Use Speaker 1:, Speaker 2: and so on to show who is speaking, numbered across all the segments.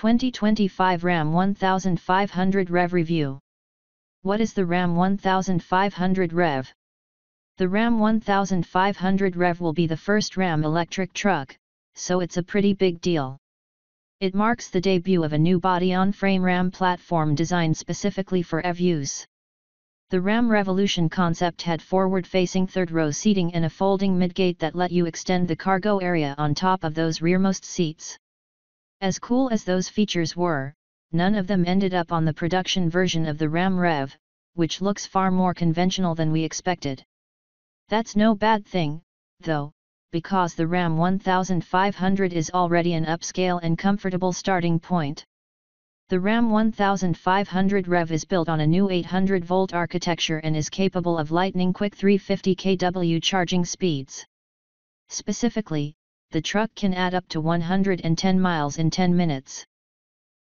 Speaker 1: 2025 Ram 1500 REV Review. What is the Ram 1500 REV? The Ram 1500 REV will be the first Ram electric truck, so it's a pretty big deal. It marks the debut of a new body-on-frame Ram platform designed specifically for EV use. The Ram Revolution concept had forward-facing third-row seating and a folding midgate that let you extend the cargo area on top of those rearmost seats. As cool as those features were, none of them ended up on the production version of the Ram REV, which looks far more conventional than we expected. That's no bad thing, though, because the Ram 1500 is already an upscale and comfortable starting point. The Ram 1500 REV is built on a new 800-volt architecture and is capable of lightning-quick 350 kW charging speeds. Specifically, the truck can add up to 110 miles in 10 minutes.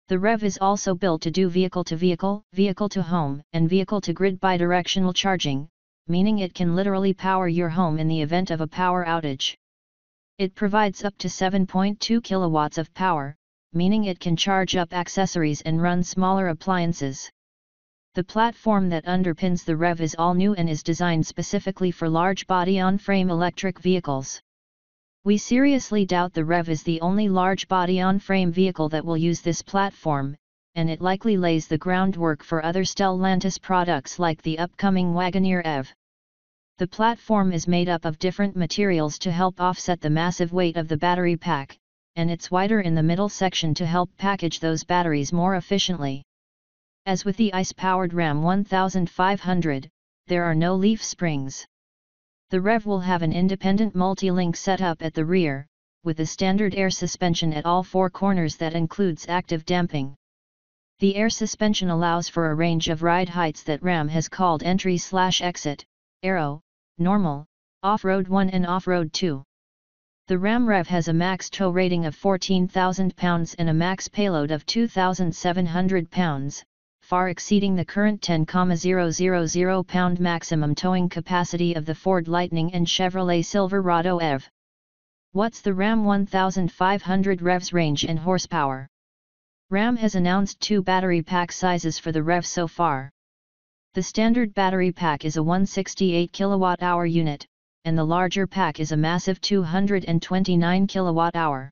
Speaker 1: The REV is also built to do vehicle-to-vehicle, vehicle-to-home, and vehicle-to-grid bidirectional charging, meaning it can literally power your home in the event of a power outage. It provides up to 7.2 kilowatts of power, meaning it can charge up accessories and run smaller appliances. The platform that underpins the REV is all new and is designed specifically for large body-on-frame electric vehicles. We seriously doubt the REV is the only large body-on-frame vehicle that will use this platform, and it likely lays the groundwork for other Stellantis products like the upcoming Wagoneer EV. The platform is made up of different materials to help offset the massive weight of the battery pack, and it's wider in the middle section to help package those batteries more efficiently. As with the ICE-powered Ram 1500, there are no leaf springs. The REV will have an independent multi-link setup at the rear, with a standard air suspension at all four corners that includes active damping. The air suspension allows for a range of ride heights that Ram has called entry/exit, aero, normal, off-road 1 and off-road 2. The Ram REV has a max tow rating of 14,000 pounds and a max payload of 2,700 pounds, far exceeding the current 10,000 pound maximum towing capacity of the Ford Lightning and Chevrolet Silverado EV. What's the Ram 1500 REV's range and horsepower? Ram has announced two battery pack sizes for the REV so far. The standard battery pack is a 168 kWh unit, and the larger pack is a massive 229 kWh.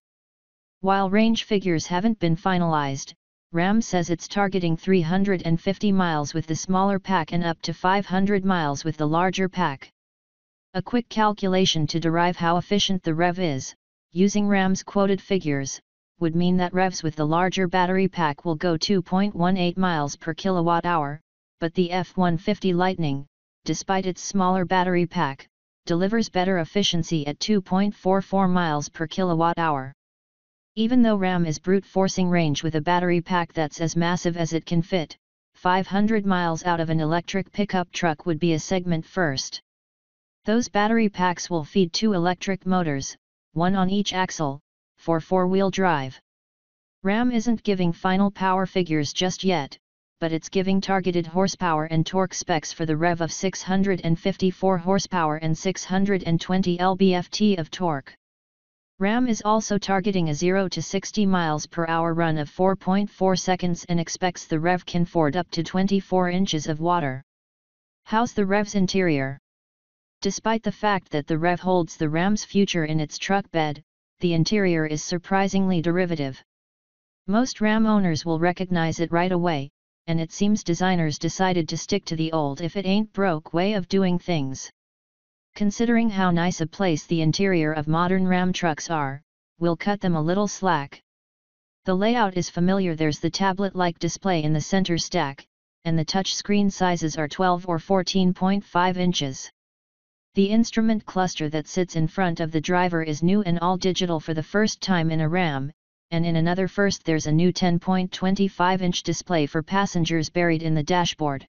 Speaker 1: While range figures haven't been finalized, Ram says it's targeting 350 miles with the smaller pack and up to 500 miles with the larger pack. A quick calculation to derive how efficient the REV is, using Ram's quoted figures, would mean that REVs with the larger battery pack will go 2.18 miles per kilowatt-hour, but the F-150 Lightning, despite its smaller battery pack, delivers better efficiency at 2.44 miles per kilowatt-hour. Even though Ram is brute-forcing range with a battery pack that's as massive as it can fit, 500 miles out of an electric pickup truck would be a segment first. Those battery packs will feed two electric motors, one on each axle, for four-wheel drive. Ram isn't giving final power figures just yet, but it's giving targeted horsepower and torque specs for the REV of 654 horsepower and 620 lb-ft of torque. Ram is also targeting a 0 to 60 miles per hour run of 4.4 seconds and expects the REV can ford up to 24 inches of water. How's the REV's interior? Despite the fact that the REV holds the Ram's future in its truck bed, the interior is surprisingly derivative. Most Ram owners will recognize it right away, and it seems designers decided to stick to the old if it ain't broke way of doing things. Considering how nice a place the interior of modern Ram trucks are, we'll cut them a little slack. The layout is familiar. There's the tablet-like display in the center stack, and the touchscreen sizes are 12 or 14.5 inches. The instrument cluster that sits in front of the driver is new and all digital for the first time in a Ram, and in another first there's a new 10.25-inch display for passengers buried in the dashboard.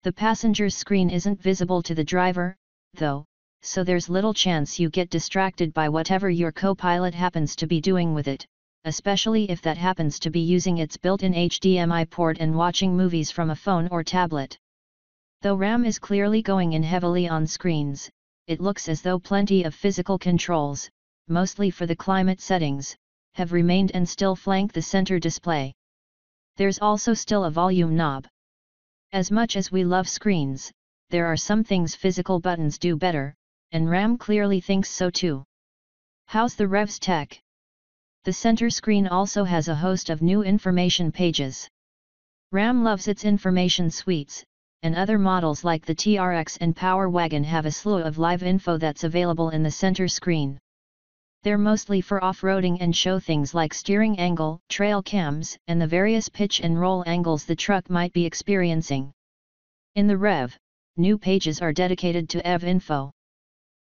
Speaker 1: The passenger's screen isn't visible to the driver, though, so there's little chance you get distracted by whatever your co-pilot happens to be doing with it, especially if that happens to be using its built-in HDMI port and watching movies from a phone or tablet. Though Ram is clearly going in heavily on screens, it looks as though plenty of physical controls, mostly for the climate settings, have remained and still flank the center display. There's also still a volume knob. As much as we love screens, there are some things physical buttons do better, and RAM clearly thinks so too. How's the REV's tech? The center screen also has a host of new information pages. RAM loves its information suites, and other models like the TRX and Power Wagon have a slew of live info that's available in the center screen. They're mostly for off-roading and show things like steering angle, trail cams, and the various pitch and roll angles the truck might be experiencing. In the REV, new pages are dedicated to EV info.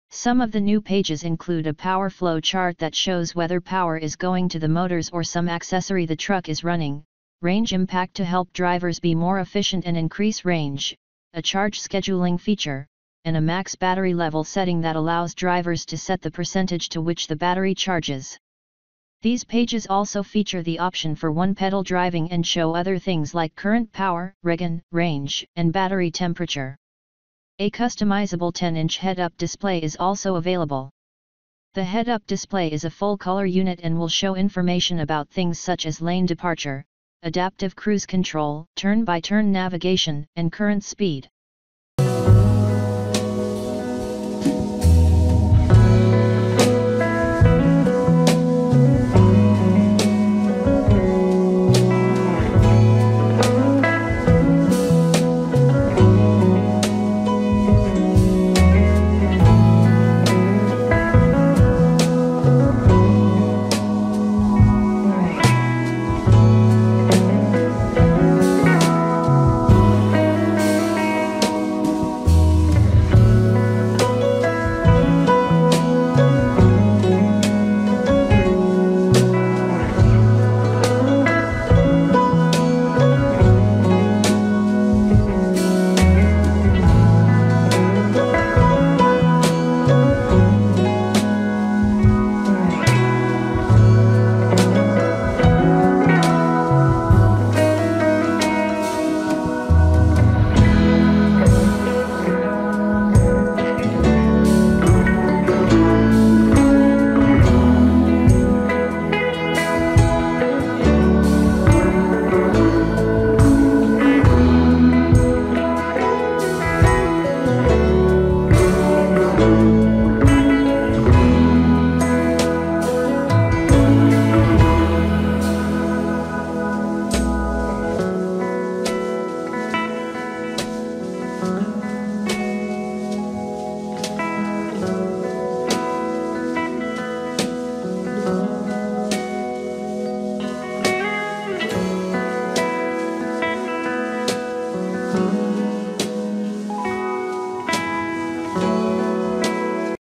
Speaker 1: Some of the new pages include a power flow chart that shows whether power is going to the motors or some accessory the truck is running, range impact to help drivers be more efficient and increase range, a charge scheduling feature, and a max battery level setting that allows drivers to set the percentage to which the battery charges. These pages also feature the option for one-pedal driving and show other things like current power, regen, range, and battery temperature. A customizable 10-inch head-up display is also available. The head-up display is a full-color unit and will show information about things such as lane departure, adaptive cruise control, turn-by-turn navigation, and current speed.